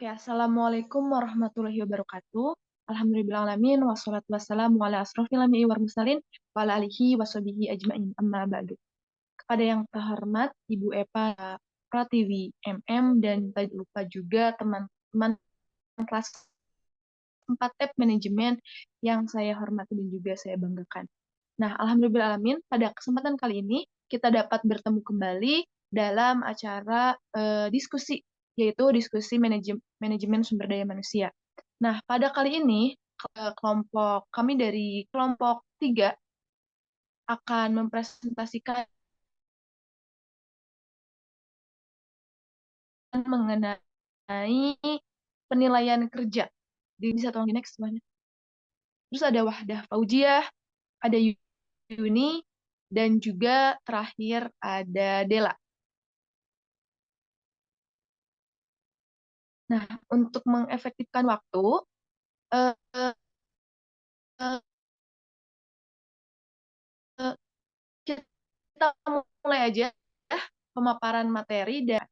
Oke, Assalamualaikum warahmatullahi wabarakatuh. Alhamdulillahirrahmanirrahim, wassalatu wassalamu ala asrofil anbiya'i wal mursalin, wa ala alihi wa sahbihi ajma'in, amma ba'du. Kepada yang terhormat Ibu Eva Pratiwi MM, dan tak lupa juga teman-teman kelas 4 tab manajemen yang saya hormati dan juga saya banggakan. Nah, alhamdulillahirrahmanirrahim, pada kesempatan kali ini kita dapat bertemu kembali dalam acara diskusi, yaitu diskusi manajemen sumber daya manusia. Nah, pada kali ini kelompok kami dari kelompok 3 akan mempresentasikan mengenai penilaian kerja. Bisa tolong di next semuanya. Terus ada Wahdah Fauziah, ada Yuni, dan juga terakhir ada Dela. Nah, untuk mengefektifkan waktu, eh, eh, eh, eh, kita mulai aja pemaparan materi dan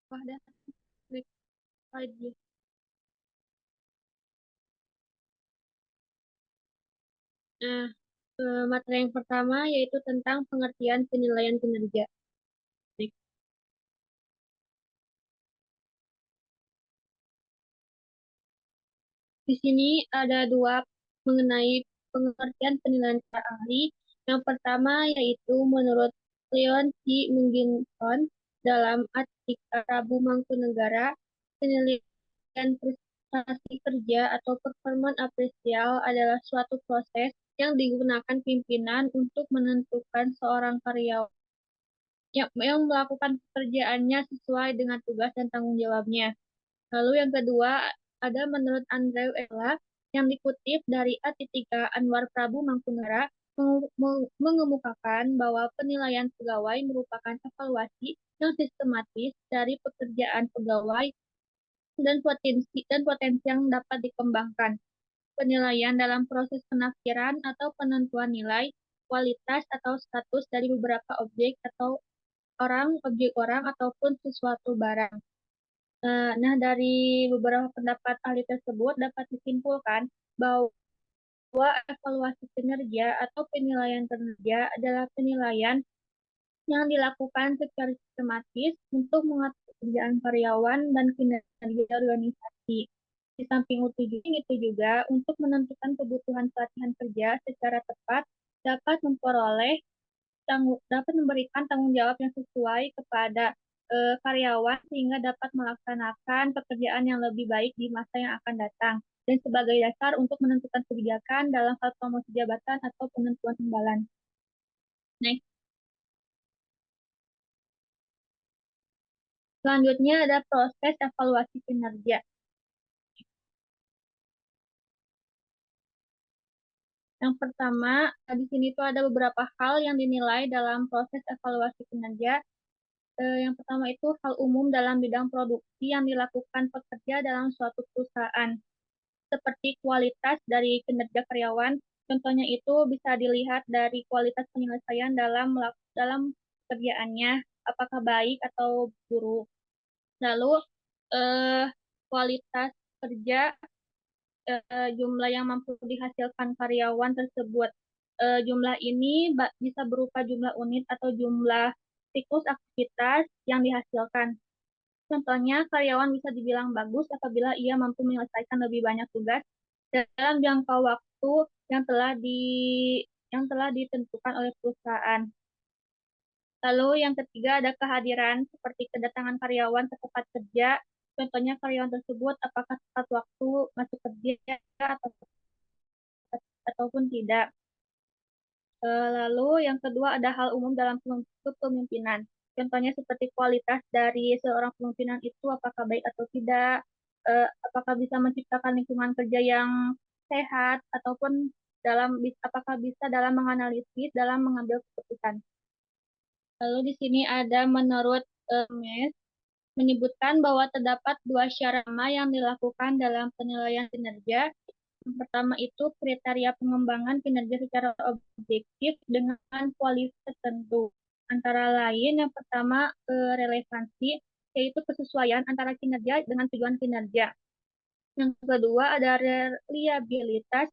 Wahdah klik aja. Nah, materi yang pertama yaitu tentang pengertian penilaian kinerja. Baik. Di sini ada dua mengenai pengertian penilaian para ahli. Yang pertama yaitu menurut Leon C. Mungginson dalam artikel Rabu Mangkunegara, penilaian prestasi kerja atau performan apresial adalah suatu proses yang digunakan pimpinan untuk menentukan seorang karyawan yang melakukan pekerjaannya sesuai dengan tugas dan tanggung jawabnya. Lalu yang kedua, ada menurut Andrew Ella yang dikutip dari A3 Anwar Prabu Mangkunegara mengemukakan bahwa penilaian pegawai merupakan evaluasi yang sistematis dari pekerjaan pegawai dan potensi yang dapat dikembangkan. Penilaian dalam proses penafsiran atau penentuan nilai, kualitas atau status dari beberapa objek orang ataupun sesuatu barang. Nah, dari beberapa pendapat ahli tersebut dapat disimpulkan bahwa evaluasi kinerja atau penilaian kinerja adalah penilaian yang dilakukan secara sistematis untuk mengatur pekerjaan karyawan dan kinerja organisasi. Di samping itu juga untuk menentukan kebutuhan pelatihan kerja secara tepat dapat memperoleh dapat memberikan tanggung jawab yang sesuai kepada karyawan sehingga dapat melaksanakan pekerjaan yang lebih baik di masa yang akan datang dan sebagai dasar untuk menentukan kebijakan dalam hal promosi jabatan atau penentuan imbalan. Next. Selanjutnya ada proses evaluasi kinerja. Yang pertama, di sini tuh ada beberapa hal yang dinilai dalam proses evaluasi kinerja. Yang pertama itu hal umum dalam bidang produksi yang dilakukan pekerja dalam suatu perusahaan, seperti kualitas dari kinerja karyawan. Contohnya itu bisa dilihat dari kualitas penyelesaian dalam pekerjaannya, apakah baik atau buruk. Lalu eh, kualitas kerja, jumlah yang mampu dihasilkan karyawan tersebut. Jumlah ini bisa berupa jumlah unit atau jumlah siklus aktivitas yang dihasilkan. Contohnya, karyawan bisa dibilang bagus apabila ia mampu menyelesaikan lebih banyak tugas dalam jangka waktu yang telah di yang telah ditentukan oleh perusahaan. Lalu yang ketiga ada kehadiran seperti kedatangan karyawan ke tempat kerja. Contohnya karyawan tersebut apakah tepat waktu masuk kerja ataupun tidak. Lalu yang kedua ada hal umum dalam kepemimpinan. Contohnya seperti kualitas dari seorang pemimpinan itu apakah baik atau tidak, apakah bisa menciptakan lingkungan kerja yang sehat ataupun apakah bisa dalam menganalisis, dalam mengambil keputusan. Lalu di sini ada menurut MES menyebutkan bahwa terdapat dua syarat yang dilakukan dalam penilaian kinerja. Yang pertama itu kriteria pengembangan kinerja secara objektif dengan kualitas tertentu. Antara lain yang pertama relevansi, yaitu kesesuaian antara kinerja dengan tujuan kinerja. Yang kedua ada reliabilitas,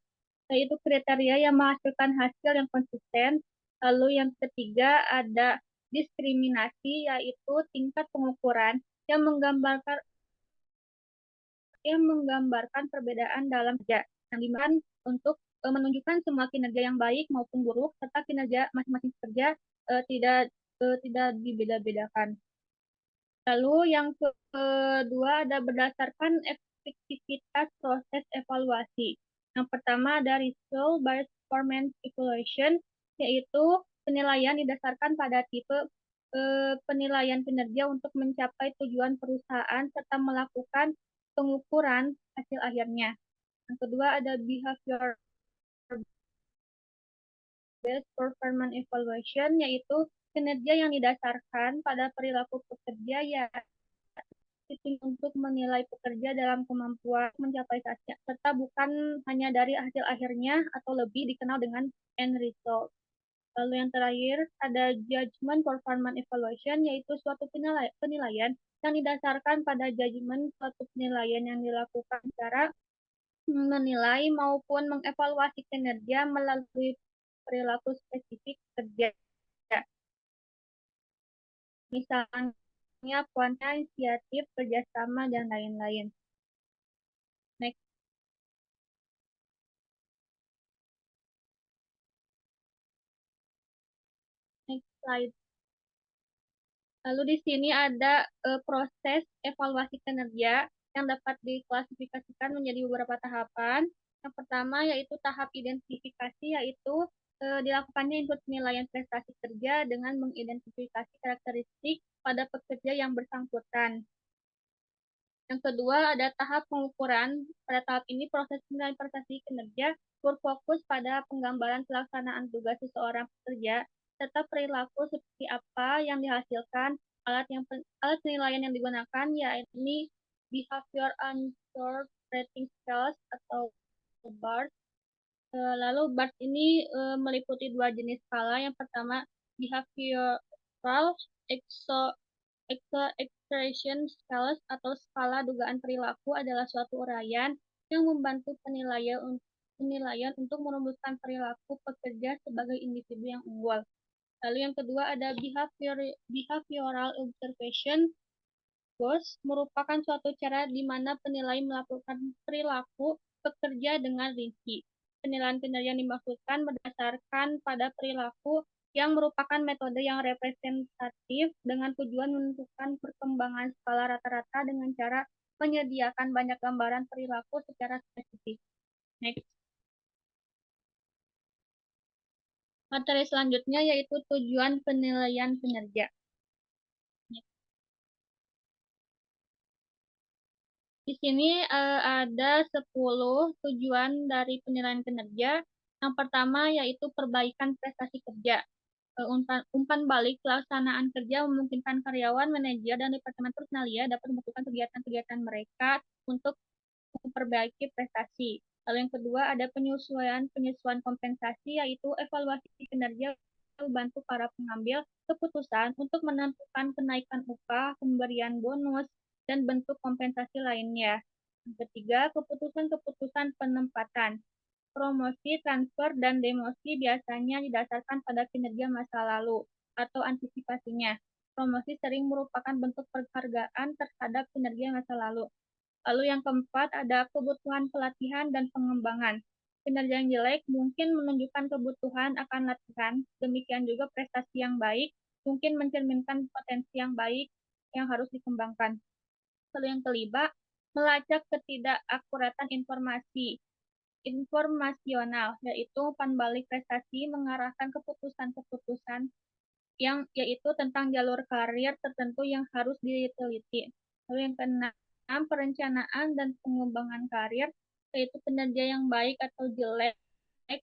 yaitu kriteria yang menghasilkan hasil yang konsisten. Lalu yang ketiga ada diskriminasi, yaitu tingkat pengukuran yang menggambarkan perbedaan dalam kerja yang dimana untuk menunjukkan semua kinerja yang baik maupun buruk serta kinerja masing-masing pekerja tidak dibeda-bedakan. Lalu yang kedua ada berdasarkan efektivitas proses evaluasi. Yang pertama ada result based performance evaluation, yaitu penilaian didasarkan pada tipe penilaian kinerja untuk mencapai tujuan perusahaan serta melakukan pengukuran hasil akhirnya. Yang kedua ada behavior based performance evaluation, yaitu kinerja yang didasarkan pada perilaku pekerja ya untuk menilai pekerja dalam kemampuan mencapai sasaran serta bukan hanya dari hasil akhirnya atau lebih dikenal dengan end result. Lalu yang terakhir ada judgment performance evaluation, yaitu suatu penilaian yang didasarkan pada judgment suatu penilaian yang dilakukan secara menilai maupun mengevaluasi kinerja melalui perilaku spesifik kerja. Misalnya kuantitatif, kerjasama, dan lain-lain. Next, next slide. Lalu di sini ada proses evaluasi kinerja yang dapat diklasifikasikan menjadi beberapa tahapan. Yang pertama yaitu tahap identifikasi, yaitu dilakukannya input penilaian prestasi kerja dengan mengidentifikasi karakteristik pada pekerja yang bersangkutan. Yang kedua ada tahap pengukuran. Pada tahap ini proses penilaian prestasi kinerja berfokus pada penggambaran pelaksanaan tugas seseorang pekerja serta perilaku seperti apa yang dihasilkan. Alat penilaian yang digunakan yakni behavior answer rating scales atau BARS. Lalu BARS ini meliputi dua jenis skala. Yang pertama behavioral expression scales atau skala dugaan perilaku adalah suatu uraian yang membantu penilaian untuk merumuskan perilaku pekerja sebagai individu yang unggul. Lalu yang kedua ada behavioral observation. BOS merupakan suatu cara di mana penilai melakukan perilaku pekerja dengan rinci. Penilaian kinerja yang dimaksudkan berdasarkan pada perilaku yang merupakan metode yang representatif dengan tujuan menentukan perkembangan skala rata-rata dengan cara menyediakan banyak gambaran perilaku secara spesifik. Next. Materi selanjutnya yaitu tujuan penilaian kinerja. Di sini ada 10 tujuan dari penilaian kinerja. Yang pertama yaitu perbaikan prestasi kerja. Umpan balik pelaksanaan kerja memungkinkan karyawan, manajer, dan departemen personalia dapat melakukan kegiatan-kegiatan mereka untuk memperbaiki prestasi. Lalu yang kedua ada penyesuaian kompensasi, yaitu evaluasi kinerja membantu para pengambil keputusan untuk menentukan kenaikan upah, pemberian bonus, dan bentuk kompensasi lainnya. Yang ketiga, keputusan-keputusan penempatan. Promosi, transfer, dan demosi biasanya didasarkan pada kinerja masa lalu atau antisipasinya. Promosi sering merupakan bentuk penghargaan terhadap kinerja masa lalu. Lalu yang keempat ada kebutuhan pelatihan dan pengembangan. Kinerja yang jelek mungkin menunjukkan kebutuhan akan latihan, demikian juga prestasi yang baik mungkin mencerminkan potensi yang baik yang harus dikembangkan. Lalu yang kelima, melacak ketidakakuratan informasi informasional, yaitu umpan balik prestasi mengarahkan keputusan-keputusan yang yaitu tentang jalur karir tertentu yang harus diteliti. Lalu yang keenam, perencanaan dan pengembangan karir, yaitu kinerja yang baik atau jelek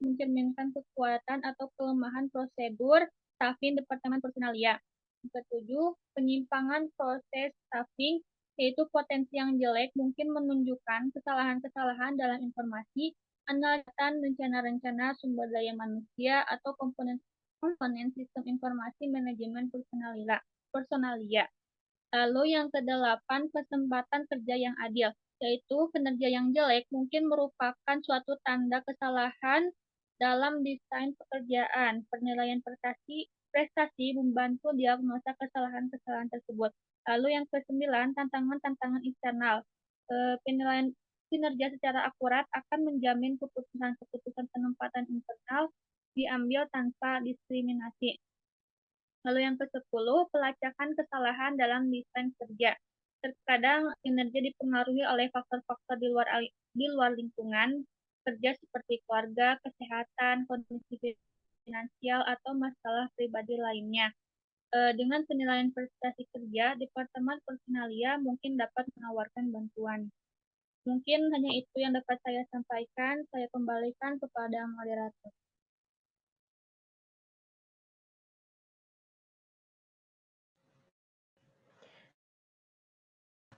mencerminkan kekuatan atau kelemahan prosedur staffing departemen personalia. Yang ketujuh, penyimpangan proses staffing, yaitu potensi yang jelek mungkin menunjukkan kesalahan-kesalahan dalam informasi analisan rencana-rencana sumber daya manusia atau komponen sistem informasi manajemen personalia. Lalu yang kedelapan, kesempatan kerja yang adil, yaitu kinerja yang jelek mungkin merupakan suatu tanda kesalahan dalam desain pekerjaan. Penilaian prestasi membantu diagnosa kesalahan-kesalahan tersebut. Lalu yang kesembilan, tantangan-tantangan eksternal. Penilaian kinerja secara akurat akan menjamin keputusan-keputusan penempatan internal diambil tanpa diskriminasi. Lalu yang ke-10, pelacakan kesalahan dalam desain kerja. Terkadang kinerja dipengaruhi oleh faktor-faktor di luar lingkungan kerja seperti keluarga, kesehatan, kondisi finansial, atau masalah pribadi lainnya. Dengan penilaian prestasi kerja, Departemen Personalia mungkin dapat menawarkan bantuan. Mungkin hanya itu yang dapat saya sampaikan. Saya kembalikan kepada moderator.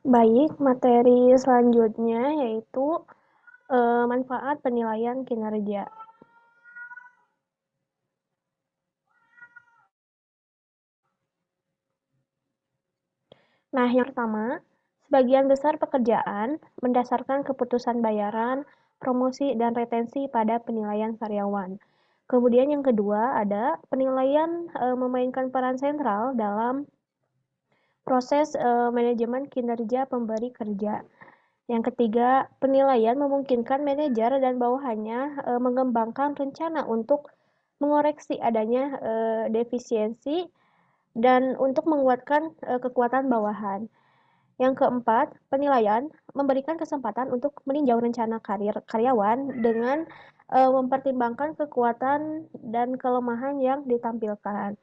Baik, materi selanjutnya yaitu manfaat penilaian kinerja. Nah, yang pertama, sebagian besar pekerjaan mendasarkan keputusan bayaran, promosi, dan retensi pada penilaian karyawan. Kemudian yang kedua ada penilaian memainkan peran sentral dalam proses manajemen kinerja pemberi kerja. Yang ketiga, penilaian memungkinkan manajer dan bawahannya mengembangkan rencana untuk mengoreksi adanya defisiensi dan untuk menguatkan kekuatan bawahan. Yang keempat, penilaian memberikan kesempatan untuk meninjau rencana karir karyawan dengan mempertimbangkan kekuatan dan kelemahan yang ditampilkan.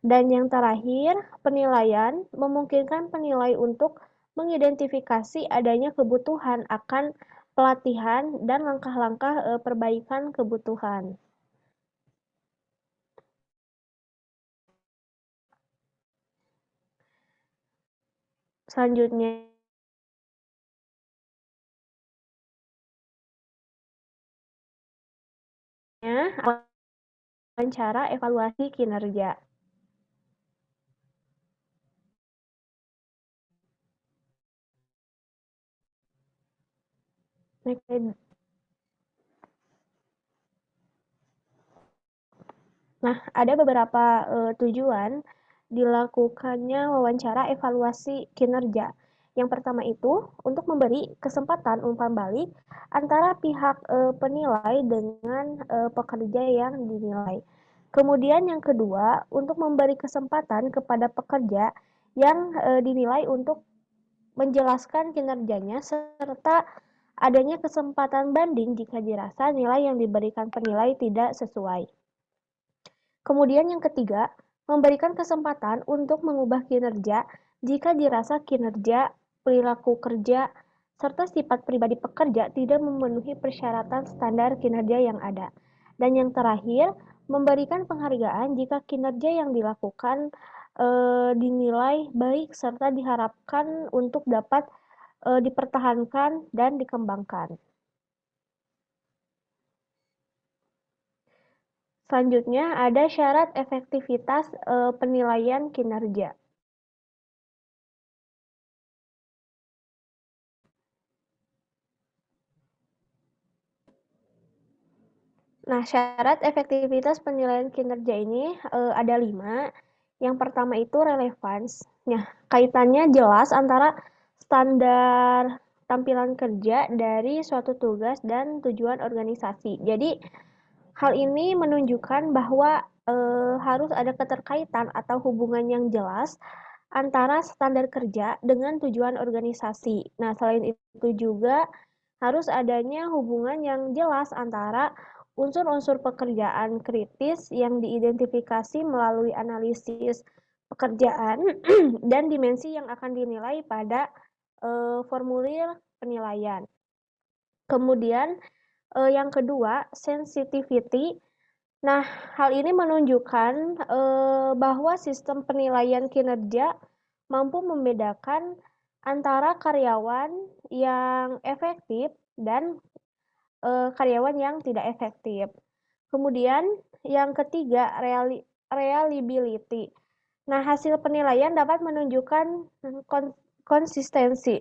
Dan yang terakhir, penilaian memungkinkan penilai untuk mengidentifikasi adanya kebutuhan akan pelatihan dan langkah-langkah perbaikan kebutuhan. Selanjutnya, wawancara evaluasi kinerja. Nah, ada beberapa tujuan dilakukannya wawancara evaluasi kinerja. Yang pertama itu untuk memberi kesempatan umpan balik antara pihak penilai dengan pekerja yang dinilai. Kemudian yang kedua, untuk memberi kesempatan kepada pekerja yang dinilai untuk menjelaskan kinerjanya serta adanya kesempatan banding jika dirasa nilai yang diberikan penilai tidak sesuai. Kemudian yang ketiga, memberikan kesempatan untuk mengubah kinerja jika dirasa kinerja, perilaku kerja, serta sifat pribadi pekerja tidak memenuhi persyaratan standar kinerja yang ada. Dan yang terakhir, memberikan penghargaan jika kinerja yang dilakukan dinilai baik serta diharapkan untuk dapat dipertahankan dan dikembangkan. Selanjutnya ada syarat efektivitas penilaian kinerja. Nah, syarat efektivitas penilaian kinerja ini ada 5. Yang pertama itu relevans. Nah, kaitannya jelas antara standar tampilan kerja dari suatu tugas dan tujuan organisasi. Jadi, hal ini menunjukkan bahwa harus ada keterkaitan atau hubungan yang jelas antara standar kerja dengan tujuan organisasi. Nah, selain itu juga harus adanya hubungan yang jelas antara unsur-unsur pekerjaan kritis yang diidentifikasi melalui analisis pekerjaan dan dimensi yang akan dinilai pada formulir penilaian. Kemudian yang kedua, sensitivity. Nah, hal ini menunjukkan bahwa sistem penilaian kinerja mampu membedakan antara karyawan yang efektif dan karyawan yang tidak efektif. Kemudian yang ketiga, reliability. Nah, hasil penilaian dapat menunjukkan konsistensi.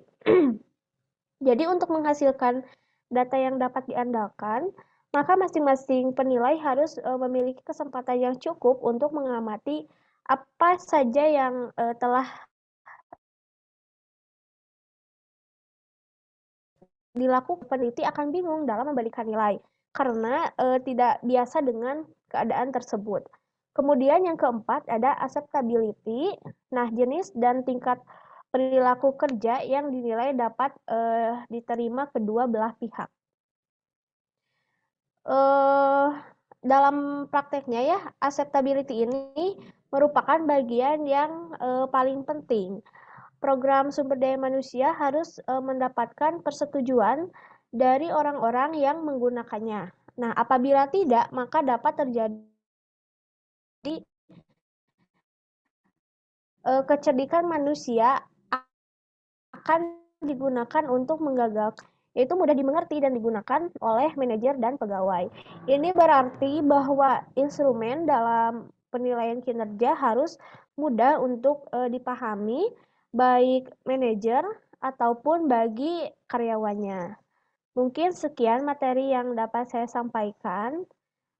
Jadi untuk menghasilkan data yang dapat diandalkan, maka masing-masing penilai harus memiliki kesempatan yang cukup untuk mengamati apa saja yang telah dilakukan. Peneliti akan bingung dalam memberikan nilai karena tidak biasa dengan keadaan tersebut. Kemudian yang keempat ada acceptability. Nah, jenis dan tingkat perilaku kerja yang dinilai dapat diterima kedua belah pihak. Dalam prakteknya ya, acceptability ini merupakan bagian yang paling penting. Program sumber daya manusia harus mendapatkan persetujuan dari orang-orang yang menggunakannya. Nah, apabila tidak, maka dapat terjadi kecerdikan manusia akan digunakan untuk menggagalkan, yaitu mudah dimengerti dan digunakan oleh manajer dan pegawai. Ini berarti bahwa instrumen dalam penilaian kinerja harus mudah untuk dipahami baik manajer ataupun bagi karyawannya. Mungkin sekian materi yang dapat saya sampaikan.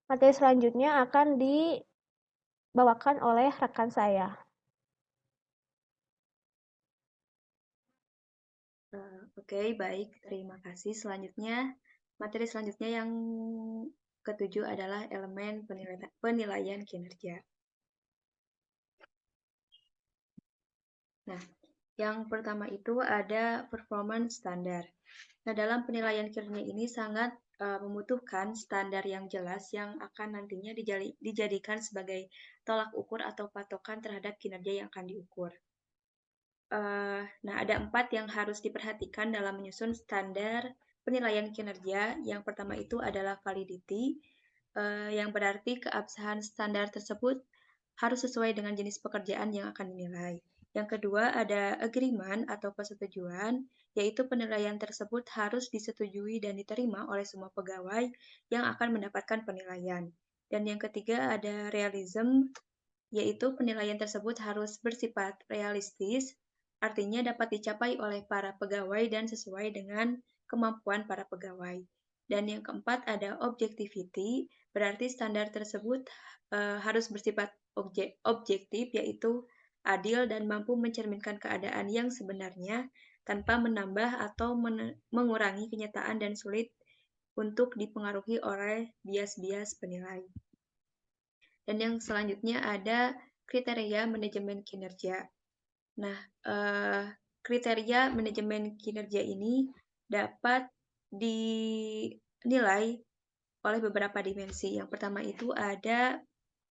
Materi selanjutnya akan dibawakan oleh rekan saya. Oke, baik. Terima kasih. Materi selanjutnya yang ketujuh adalah elemen penilaian kinerja. Nah, yang pertama itu ada performance standar. Nah, dalam penilaian kinerja ini sangat membutuhkan standar yang jelas yang akan nantinya dijadikan sebagai tolak ukur atau patokan terhadap kinerja yang akan diukur. Nah, ada 4 yang harus diperhatikan dalam menyusun standar penilaian kinerja. Yang pertama itu adalah validity, yang berarti keabsahan standar tersebut harus sesuai dengan jenis pekerjaan yang akan dinilai. Yang kedua ada agreement atau persetujuan, yaitu penilaian tersebut harus disetujui dan diterima oleh semua pegawai yang akan mendapatkan penilaian. Dan yang ketiga ada realism, yaitu penilaian tersebut harus bersifat realistis, artinya dapat dicapai oleh para pegawai dan sesuai dengan kemampuan para pegawai. Dan yang keempat ada objectivity, berarti standar tersebut harus bersifat objektif, yaitu adil dan mampu mencerminkan keadaan yang sebenarnya tanpa menambah atau mengurangi kenyataan dan sulit untuk dipengaruhi oleh bias-bias penilai. Dan yang selanjutnya ada kriteria manajemen kinerja. Nah, kriteria manajemen kinerja ini dapat dinilai oleh beberapa dimensi. Yang pertama itu ada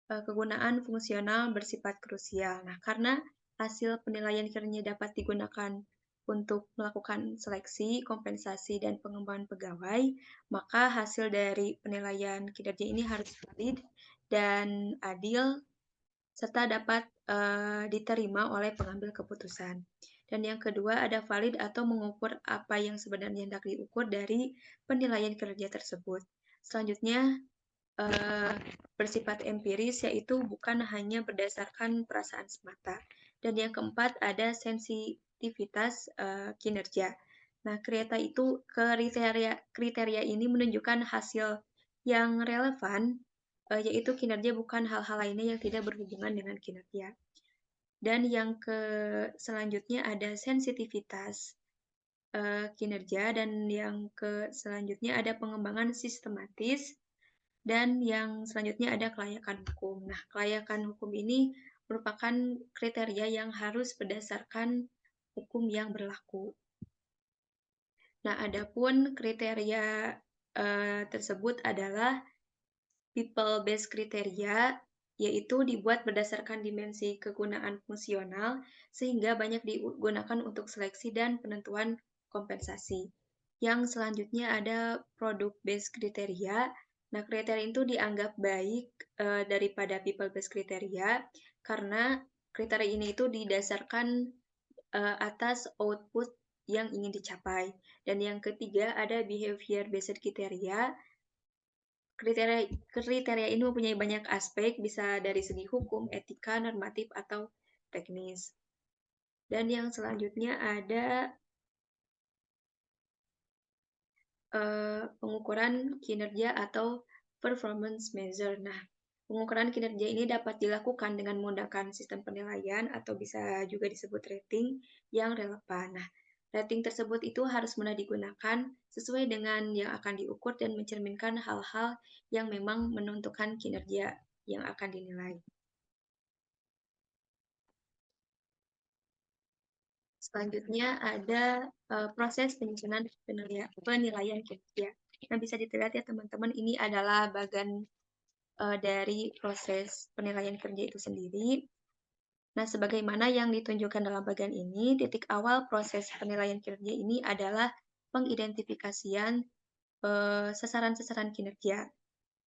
kegunaan fungsional bersifat krusial. Nah, karena hasil penilaian kinerja dapat digunakan untuk melakukan seleksi, kompensasi, dan pengembangan pegawai, maka hasil dari penilaian kinerja ini harus valid dan adil, serta dapat diterima oleh pengambil keputusan. Dan yang kedua ada valid atau mengukur apa yang sebenarnya hendak diukur dari penilaian kinerja tersebut. Selanjutnya bersifat empiris, yaitu bukan hanya berdasarkan perasaan semata. Dan yang keempat ada sensitivitas kinerja. Nah, kriteria ini menunjukkan hasil yang relevan, yaitu kinerja bukan hal-hal lainnya yang tidak berhubungan dengan kinerja. Dan yang selanjutnya ada sensitivitas kinerja, dan yang selanjutnya ada pengembangan sistematis, dan yang selanjutnya ada kelayakan hukum. Nah, kelayakan hukum ini merupakan kriteria yang harus berdasarkan hukum yang berlaku. Nah, adapun kriteria tersebut adalah people-based kriteria, yaitu dibuat berdasarkan dimensi kegunaan fungsional, sehingga banyak digunakan untuk seleksi dan penentuan kompensasi. Yang selanjutnya ada product-based kriteria. Nah, kriteria itu dianggap baik daripada people-based kriteria, karena kriteria ini itu didasarkan atas output yang ingin dicapai. Dan yang ketiga ada behavior based criteria. Kriteria ini mempunyai banyak aspek, bisa dari segi hukum, etika, normatif, atau teknis. Dan yang selanjutnya ada pengukuran kinerja atau performance measure. Nah, pengukuran kinerja ini dapat dilakukan dengan menggunakan sistem penilaian atau bisa juga disebut rating yang relevan. Nah, rating tersebut itu harus mudah digunakan sesuai dengan yang akan diukur dan mencerminkan hal-hal yang memang menentukan kinerja yang akan dinilai. Selanjutnya ada proses penyusunan penilaian kinerja. Nah, bisa dilihat ya teman-teman, ini adalah bagian dari proses penilaian kerja itu sendiri. Nah, sebagaimana yang ditunjukkan dalam bagian ini, titik awal proses penilaian kinerja ini adalah pengidentifikasian sasaran-sasaran kinerja.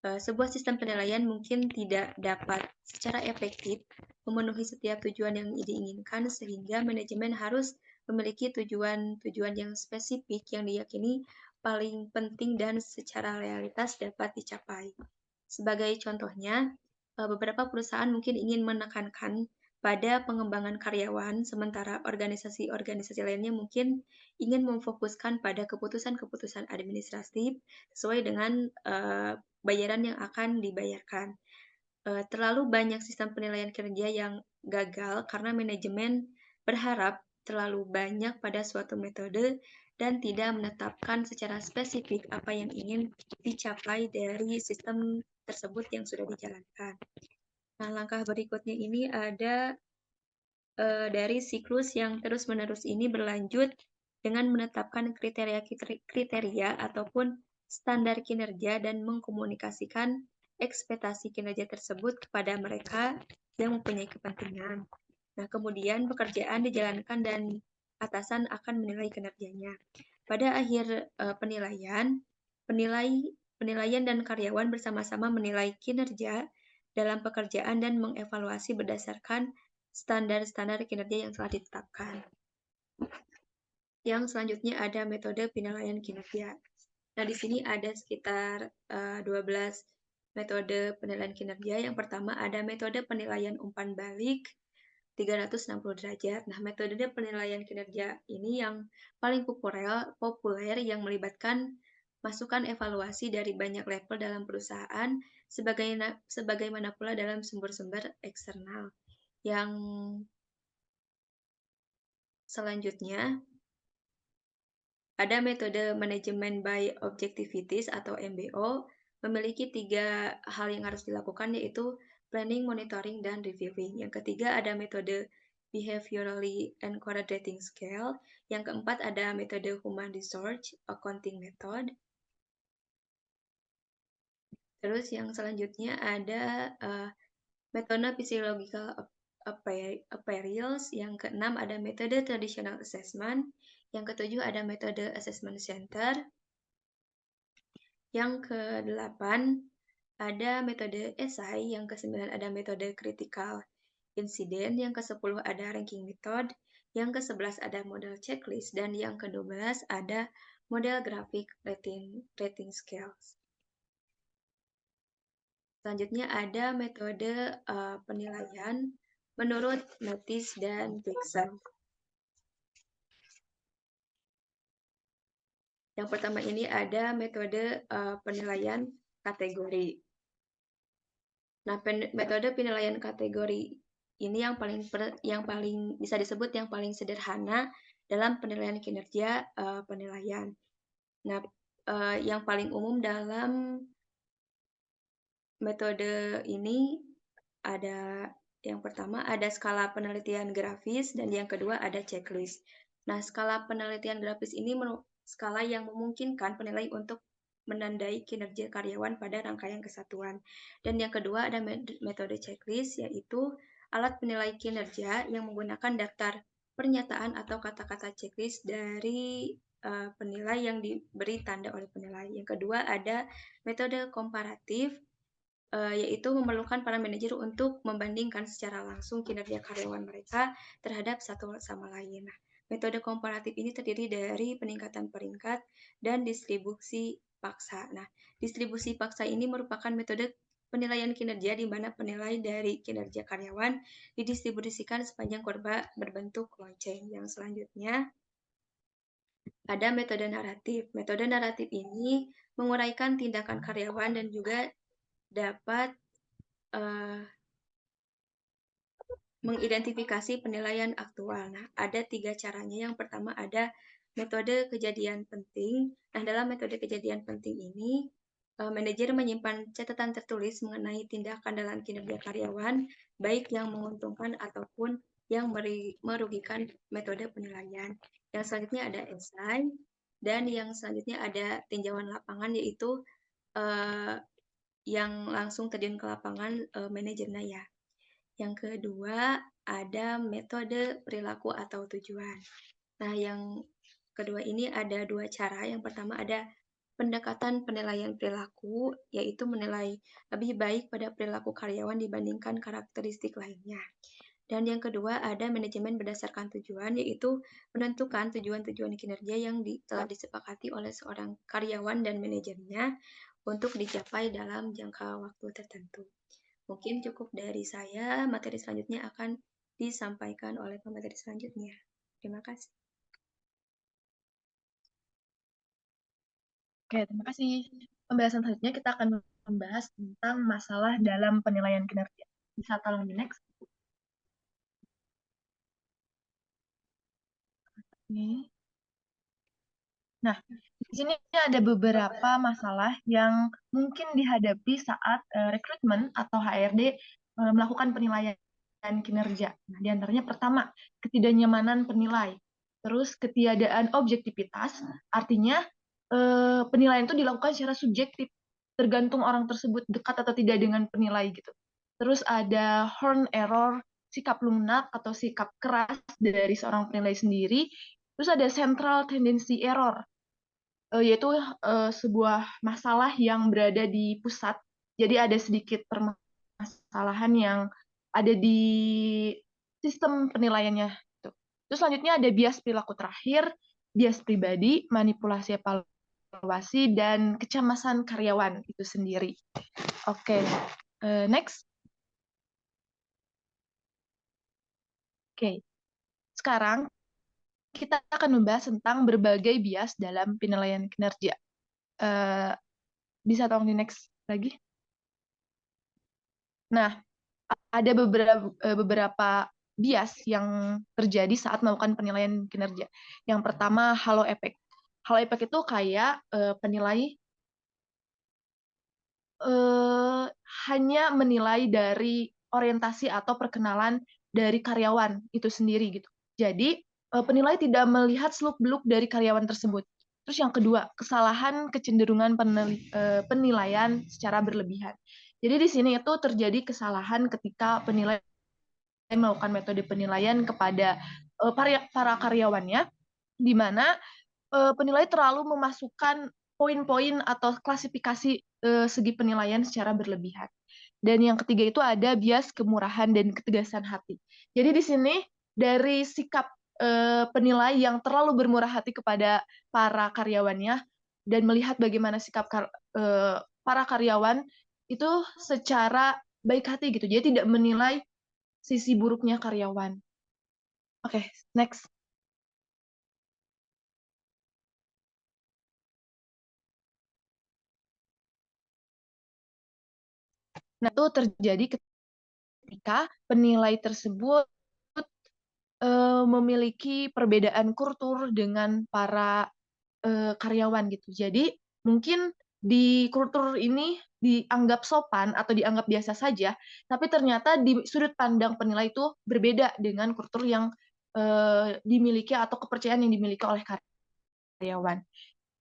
Sebuah sistem penilaian mungkin tidak dapat secara efektif memenuhi setiap tujuan yang diinginkan, sehingga manajemen harus memiliki tujuan-tujuan yang spesifik yang diyakini paling penting dan secara realitas dapat dicapai. Sebagai contohnya, beberapa perusahaan mungkin ingin menekankan pada pengembangan karyawan, sementara organisasi-organisasi lainnya mungkin ingin memfokuskan pada keputusan-keputusan administratif sesuai dengan bayaran yang akan dibayarkan. Terlalu banyak sistem penilaian kinerja yang gagal karena manajemen berharap terlalu banyak pada suatu metode dan tidak menetapkan secara spesifik apa yang ingin dicapai dari sistem tersebut yang sudah dijalankan. Nah, langkah berikutnya ini ada dari siklus yang terus-menerus ini berlanjut dengan menetapkan kriteria ataupun standar kinerja dan mengkomunikasikan ekspektasi kinerja tersebut kepada mereka yang mempunyai kepentingan. Nah, kemudian pekerjaan dijalankan dan atasan akan menilai kinerjanya. Pada akhir penilaian dan karyawan bersama-sama menilai kinerja dalam pekerjaan dan mengevaluasi berdasarkan standar-standar kinerja yang telah ditetapkan. Yang selanjutnya ada metode penilaian kinerja. Nah, di sini ada sekitar 12 metode penilaian kinerja. Yang pertama ada metode penilaian umpan balik 360 derajat. Nah, metode penilaian kinerja ini yang paling populer yang melibatkan masukan evaluasi dari banyak level dalam perusahaan, sebagaimana pula dalam sumber-sumber eksternal. Yang selanjutnya ada metode manajemen by objectivities atau MBO, memiliki 3 hal yang harus dilakukan, yaitu planning, monitoring, dan reviewing. Yang ketiga ada metode behaviorally encoded rating scale. Yang keempat ada metode human resource accounting method. Terus yang selanjutnya ada metode physiological appraisals. Yang keenam ada metode traditional assessment. Yang ketujuh ada metode assessment center. Yang ke-8 ada metode SI. Yang ke-9 ada metode critical incident. Yang ke-10 ada ranking method. Yang ke-11 ada model checklist. Dan yang ke-12 ada model graphic rating scales. Selanjutnya ada metode penilaian menurut Notice dan Pearson. Yang pertama ini ada metode penilaian kategori. Nah, metode penilaian kategori ini yang paling bisa disebut yang paling sederhana dalam penilaian kinerja penilaian. Nah, yang paling umum dalam metode ini ada yang pertama ada skala penelitian grafis dan yang kedua ada checklist. Nah, skala penelitian grafis ini skala yang memungkinkan penilai untuk menandai kinerja karyawan pada rangkaian kesatuan. Dan yang kedua ada metode checklist, yaitu alat penilai kinerja yang menggunakan daftar pernyataan atau kata-kata checklist dari penilai yang diberi tanda oleh penilai. Yang kedua ada metode komparatif, yaitu memerlukan para manajer untuk membandingkan secara langsung kinerja karyawan mereka terhadap satu sama lain. Nah, Metode komparatif ini terdiri dari peningkatan peringkat dan distribusi paksa. Nah, distribusi paksa ini merupakan metode penilaian kinerja di mana penilai dari kinerja karyawan didistribusikan sepanjang kurva berbentuk lonceng. Yang selanjutnya ada metode naratif. Metode naratif ini menguraikan tindakan karyawan dan juga dapat mengidentifikasi penilaian aktual. Nah, ada 3 caranya. Yang pertama ada metode kejadian penting. Nah, dalam metode kejadian penting ini, manajer menyimpan catatan tertulis mengenai tindakan dalam kinerja karyawan, baik yang menguntungkan ataupun yang merugikan metode penilaian. Yang selanjutnya ada esai, dan yang selanjutnya ada tinjauan lapangan, yaitu yang langsung terjun ke lapangan manajernya ya. Yang kedua, ada metode perilaku atau tujuan. Nah, yang kedua ini ada 2 cara. Yang pertama ada pendekatan penilaian perilaku, yaitu menilai lebih baik pada perilaku karyawan dibandingkan karakteristik lainnya. Dan yang kedua ada manajemen berdasarkan tujuan, yaitu menentukan tujuan-tujuan kinerja yang telah disepakati oleh seorang karyawan dan manajernya untuk dicapai dalam jangka waktu tertentu. Mungkin cukup dari saya, materi selanjutnya akan disampaikan oleh pemateri selanjutnya. Terima kasih. Oke, terima kasih. Pembahasan selanjutnya kita akan membahas tentang masalah dalam penilaian kinerja. Bisa tolong di next? Oke. Nah, di sini ada beberapa masalah yang mungkin dihadapi saat rekrutmen atau HRD melakukan penilaian kinerja. Nah, di antaranya pertama, ketidaknyamanan penilai. Terus ketiadaan objektivitas, artinya penilaian itu dilakukan secara subjektif, tergantung orang tersebut dekat atau tidak dengan penilai gitu. Terus ada horn error, sikap lunak atau sikap keras dari seorang penilai sendiri. Terus ada central tendency error, yaitu sebuah masalah yang berada di pusat. Jadi ada sedikit permasalahan yang ada di sistem penilaiannya. Terus selanjutnya ada bias perilaku terakhir, bias pribadi, manipulasi evaluasi, dan kecemasan karyawan itu sendiri. Oke, next. Oke, sekarang kita akan membahas tentang berbagai bias dalam penilaian kinerja. Bisa tolong di next lagi? Nah, ada beberapa bias yang terjadi saat melakukan penilaian kinerja. Yang pertama, halo effect. Halo effect itu kayak penilai hanya menilai dari orientasi atau perkenalan dari karyawan itu sendiri gitu. Jadi penilai tidak melihat seluk-beluk dari karyawan tersebut. Terus yang kedua, kesalahan kecenderungan penilaian secara berlebihan. Jadi di sini itu terjadi kesalahan ketika penilai melakukan metode penilaian kepada para karyawannya, di mana penilai terlalu memasukkan poin-poin atau klasifikasi segi penilaian secara berlebihan. Dan yang ketiga itu ada bias kemurahan dan ketegasan hati. Jadi di sini dari sikap penilai yang terlalu bermurah hati kepada para karyawannya dan melihat bagaimana sikap para karyawan itu secara baik hati gitu. Jadi tidak menilai sisi buruknya karyawan. Oke, next. Nah, itu terjadi ketika penilai tersebut memiliki perbedaan kultur dengan para karyawan gitu. Jadi mungkin di kultur ini dianggap sopan atau dianggap biasa saja, tapi ternyata di sudut pandang penilai itu berbeda dengan kultur yang dimiliki atau kepercayaan yang dimiliki oleh karyawan.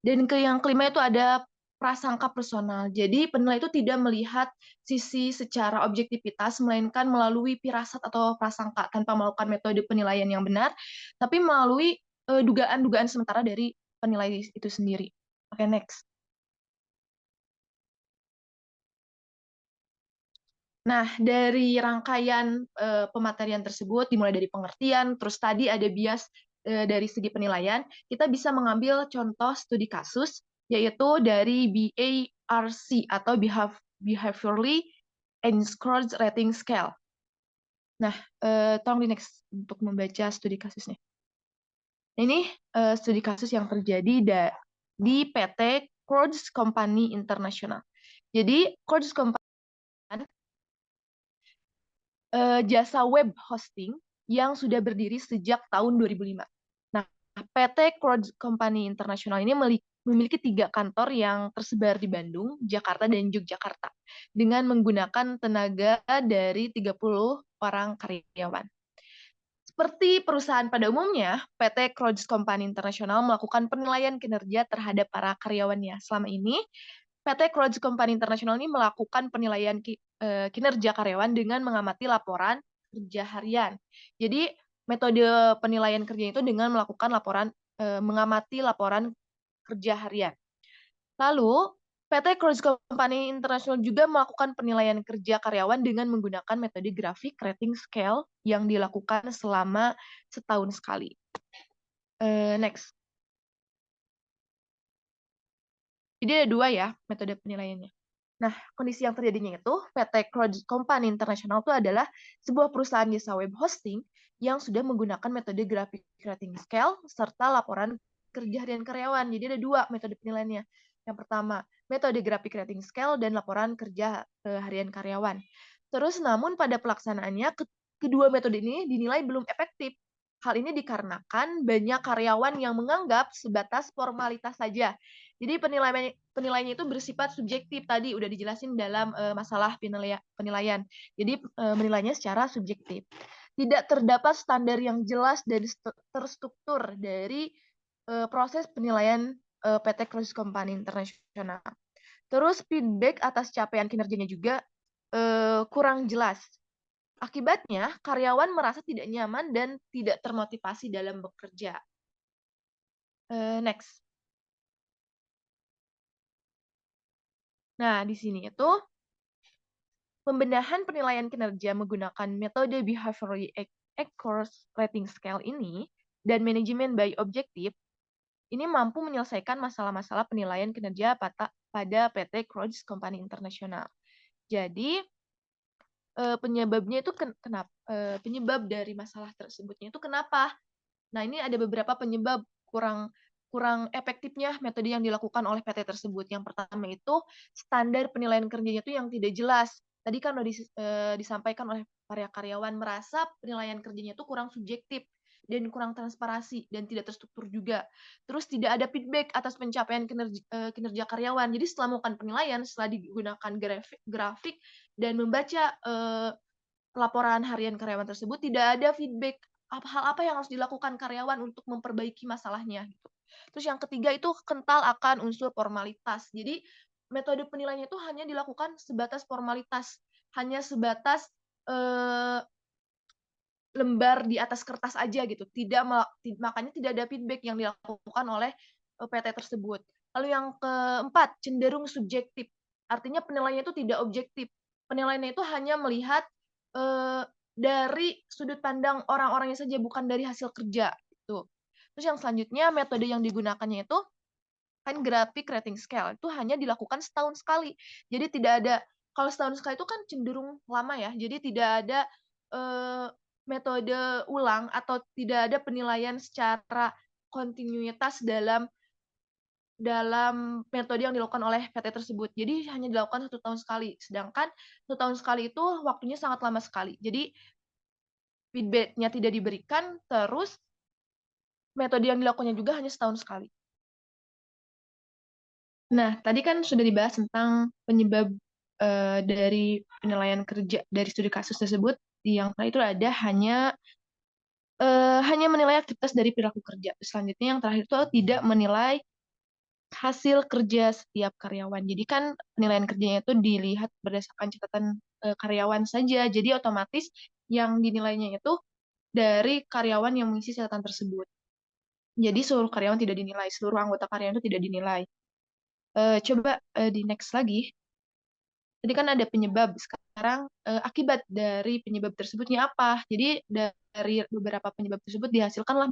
Dan yang kelima itu ada prasangka personal. Jadi penilai itu tidak melihat sisi secara objektivitas, melainkan melalui firasat atau prasangka tanpa melakukan metode penilaian yang benar, tapi melalui dugaan-dugaan sementara dari penilai itu sendiri. Oke, next. Nah, dari rangkaian pematerian tersebut, dimulai dari pengertian, terus tadi ada bias dari segi penilaian, kita bisa mengambil contoh studi kasus, yaitu dari BARC atau Behaviorally Encouraged Rating Scale. Nah, tolong di next untuk membaca studi kasusnya. Ini studi kasus yang terjadi di PT Kroes Company International. Jadi, Kroes Company jasa web hosting yang sudah berdiri sejak tahun 2005. Nah, PT Kroes Company International ini memiliki 3 kantor yang tersebar di Bandung, Jakarta, dan Yogyakarta dengan menggunakan tenaga dari 30 orang karyawan. Seperti perusahaan pada umumnya, PT Kroes Company International melakukan penilaian kinerja terhadap para karyawannya. Selama ini, PT Kroes Company International ini melakukan penilaian kinerja karyawan dengan mengamati laporan kerja harian. Jadi, metode penilaian kerja itu dengan melakukan mengamati laporan kerja harian. Lalu, PT Kroes Company International juga melakukan penilaian kerja karyawan dengan menggunakan metode grafik rating scale yang dilakukan selama setahun sekali. Next. Jadi ada 2 ya metode penilaiannya. Nah, kondisi yang terjadinya itu, PT Kroes Company International itu adalah sebuah perusahaan jasa web hosting yang sudah menggunakan metode grafik rating scale serta laporan kerja harian karyawan. Jadi ada 2 metode penilaiannya. Yang pertama, metode grafik rating scale dan laporan kerja harian karyawan. Terus namun pada pelaksanaannya, kedua metode ini dinilai belum efektif. Hal ini dikarenakan banyak karyawan yang menganggap sebatas formalitas saja. Jadi penilaiannya itu bersifat subjektif, tadi udah dijelasin dalam masalah penilaian. Jadi menilainya secara subjektif. Tidak terdapat standar yang jelas dan terstruktur dari proses penilaian PT Kroes Company International. Terus feedback atas capaian kinerjanya juga kurang jelas. Akibatnya, karyawan merasa tidak nyaman dan tidak termotivasi dalam bekerja. Next. Nah, di sini itu pembenahan penilaian kinerja menggunakan metode Behaviorally Encouraged Rating Scale ini dan manajemen by objektif ini mampu menyelesaikan masalah-masalah penilaian kinerja pada PT Kroes Company International. Jadi penyebabnya itu penyebab dari masalah tersebutnya itu kenapa? Nah, ini ada beberapa penyebab kurang efektifnya metode yang dilakukan oleh PT tersebut. Yang pertama itu standar penilaian kerjanya itu yang tidak jelas. Tadi kan sudah disampaikan oleh para karyawan merasa penilaian kerjanya itu kurang subjektif dan kurang transparansi dan tidak terstruktur juga. Terus tidak ada feedback atas pencapaian kinerja karyawan. Jadi setelah melakukan penilaian, setelah digunakan grafik dan membaca laporan harian karyawan tersebut, tidak ada feedback hal apa yang harus dilakukan karyawan untuk memperbaiki masalahnya gitu. Terus yang ketiga itu kental akan unsur formalitas. Jadi metode penilaiannya itu hanya dilakukan sebatas formalitas, hanya sebatas lembar di atas kertas aja gitu. Makanya tidak ada feedback yang dilakukan oleh PT tersebut. Lalu yang keempat, cenderung subjektif. Artinya penilaiannya itu tidak objektif. Penilaiannya itu hanya melihat dari sudut pandang orang-orangnya saja, bukan dari hasil kerja gitu. Terus yang selanjutnya metode yang digunakannya itu kan grafik rating scale itu hanya dilakukan setahun sekali. Jadi tidak ada, kalau setahun sekali itu kan cenderung lama ya. Jadi tidak ada metode ulang atau tidak ada penilaian secara kontinuitas dalam metode yang dilakukan oleh PT tersebut. Jadi hanya dilakukan 1 tahun sekali. Sedangkan 1 tahun sekali itu waktunya sangat lama sekali. Jadi feedback-nya tidak diberikan, terus metode yang dilakukannya juga hanya setahun sekali. Nah, tadi kan sudah dibahas tentang penyebab dari penilaian kerja dari studi kasus tersebut. Yang terakhir itu ada hanya menilai aktivitas dari perilaku kerja. Selanjutnya yang terakhir itu tidak menilai hasil kerja setiap karyawan. Jadi kan penilaian kerjanya itu dilihat berdasarkan catatan karyawan saja. Jadi otomatis yang dinilainya itu dari karyawan yang mengisi catatan tersebut. Jadi seluruh karyawan tidak dinilai, seluruh anggota karyawan itu tidak dinilai. Coba di next lagi. Tadi kan ada penyebab, sekarang akibat dari penyebab tersebutnya apa? Jadi dari beberapa penyebab tersebut dihasilkanlah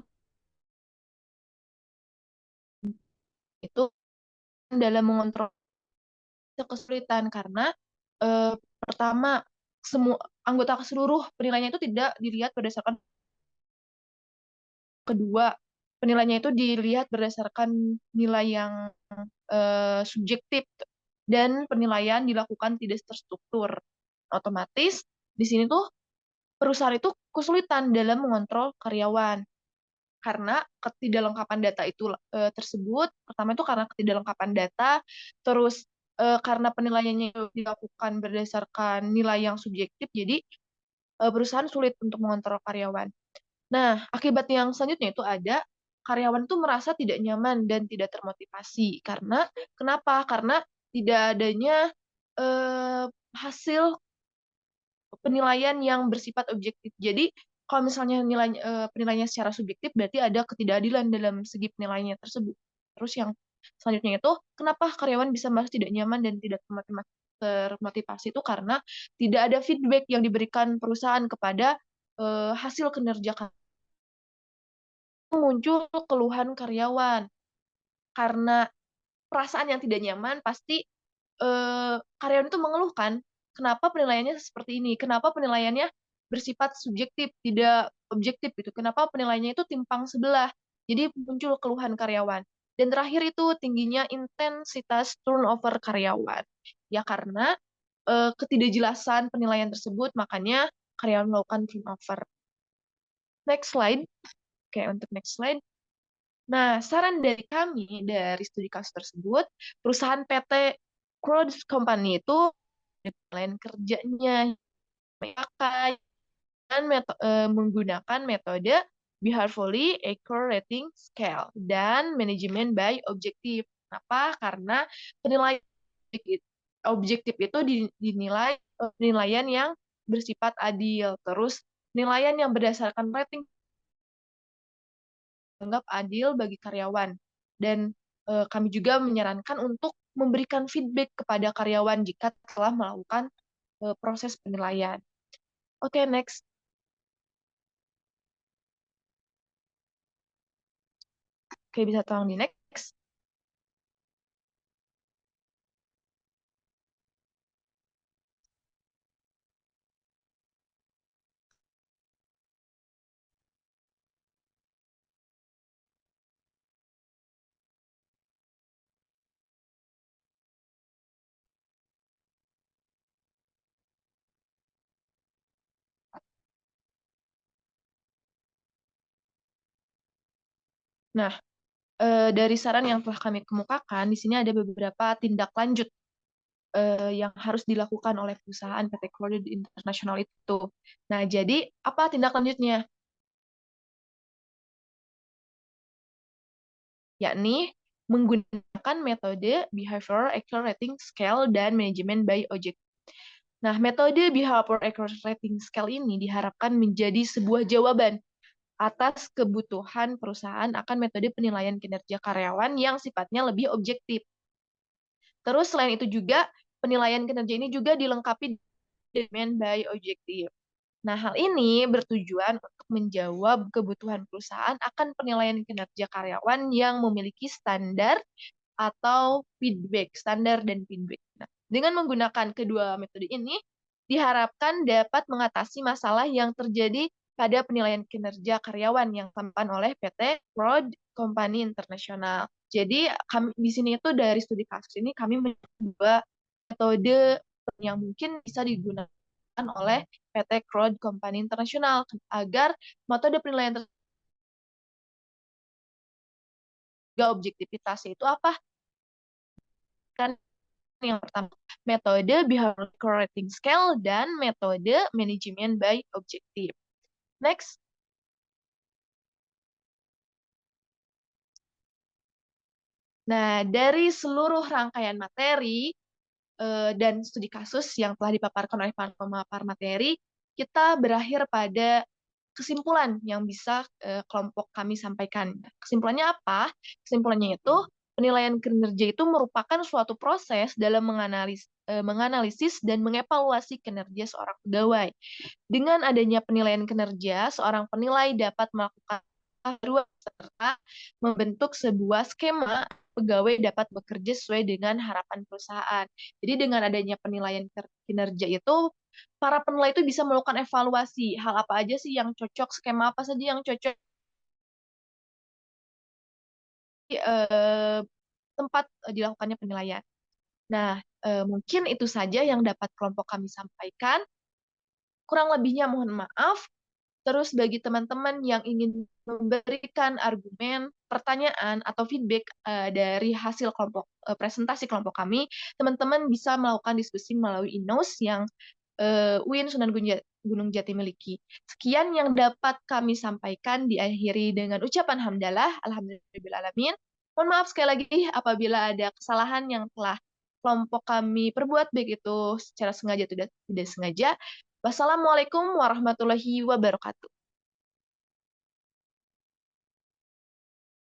dalam mengontrol kesulitan karena pertama semua anggota seluruh penilaiannya itu tidak dilihat berdasarkan kedua penilaiannya itu dilihat berdasarkan nilai yang subjektif dan penilaian dilakukan tidak terstruktur. Otomatis di sini tuh perusahaan itu kesulitan dalam mengontrol karyawan karena ketidaklengkapan data itu tersebut. Pertama itu karena ketidaklengkapan data, terus karena penilaiannya dilakukan berdasarkan nilai yang subjektif, jadi perusahaan sulit untuk mengontrol karyawan. Nah, akibat yang selanjutnya itu ada karyawan itu merasa tidak nyaman dan tidak termotivasi. Karena kenapa? Karena tidak adanya eh, hasil penilaian yang bersifat objektif. Jadi, kalau misalnya penilaiannya secara subjektif, berarti ada ketidakadilan dalam segi penilaiannya tersebut. Terus yang selanjutnya itu, kenapa karyawan bisa merasa tidak nyaman dan tidak termotivasi itu karena tidak ada feedback yang diberikan perusahaan kepada hasil kinerja muncul keluhan karyawan karena perasaan yang tidak nyaman pasti karyawan itu mengeluhkan kenapa penilaiannya seperti ini, kenapa penilaiannya bersifat subjektif tidak objektif gitu, kenapa penilaiannya itu timpang sebelah, jadi muncul keluhan karyawan. Dan terakhir itu tingginya intensitas turnover karyawan ya karena ketidakjelasan penilaian tersebut makanya karyawan melakukan turnover. Next slide. Oke, untuk next slide. Nah, saran dari kami dari studi kasus tersebut, perusahaan PT Crowd Company itu lain kerjanya pakai dan menggunakan metode behaviorally accurate rating scale dan manajemen by objektif. Kenapa? Karena penilaian objektif itu dinilai penilaian yang bersifat adil. Terus penilaian yang berdasarkan rating dianggap adil bagi karyawan. Dan kami juga menyarankan untuk memberikan feedback kepada karyawan jika telah melakukan proses penilaian. Oke, next. Oke, bisa tolong di next. Nah, dari saran yang telah kami kemukakan, di sini ada beberapa tindak lanjut yang harus dilakukan oleh perusahaan PT Corrid International itu. Nah, jadi apa tindak lanjutnya? Yakni menggunakan metode Behavioral Accuracy Rating Scale dan manajemen by objektif. Nah, metode Behavioral Accuracy Rating Scale ini diharapkan menjadi sebuah jawaban atas kebutuhan perusahaan akan metode penilaian kinerja karyawan yang sifatnya lebih objektif. Terus selain itu juga penilaian kinerja ini juga dilengkapi dengan by objektif. Nah, hal ini bertujuan untuk menjawab kebutuhan perusahaan akan penilaian kinerja karyawan yang memiliki standar atau feedback, standar dan feedback. Nah, dengan menggunakan kedua metode ini, diharapkan dapat mengatasi masalah yang terjadi pada penilaian kinerja karyawan yang dilakukan oleh PT Road Company International. Jadi, kami di sini itu dari studi kasus ini kami mencoba metode yang mungkin bisa digunakan oleh PT Crowd Company International agar metode penilaian objektivitas itu apa? Kan yang pertama, metode behavioral rating scale dan metode manajemen by objektif. Next. Nah, dari seluruh rangkaian materi dan studi kasus yang telah dipaparkan oleh para pemapar materi, kita berakhir pada kesimpulan yang bisa kelompok kami sampaikan. Kesimpulannya apa? Kesimpulannya itu penilaian kinerja itu merupakan suatu proses dalam menganalisis dan mengevaluasi kinerja seorang pegawai. Dengan adanya penilaian kinerja, seorang penilai dapat melakukan serta membentuk sebuah skema pegawai dapat bekerja sesuai dengan harapan perusahaan. Jadi dengan adanya penilaian kinerja itu, para penilai itu bisa melakukan evaluasi hal apa aja sih yang cocok, skema apa saja yang cocok eh, tempat dilakukannya penilaian. Nah, mungkin itu saja yang dapat kelompok kami sampaikan. Kurang lebihnya mohon maaf. Terus bagi teman-teman yang ingin memberikan argumen, pertanyaan, atau feedback dari hasil presentasi kelompok kami, teman-teman bisa melakukan diskusi melalui INOS yang UIN Sunan Gunung Jati miliki. Sekian yang dapat kami sampaikan, diakhiri dengan ucapan hamdalah, alhamdulillahirrahmanirrahim. Mohon maaf sekali lagi apabila ada kesalahan yang telah kelompok kami perbuat, baik itu secara sengaja atau tidak sengaja. Wassalamualaikum warahmatullahi wabarakatuh.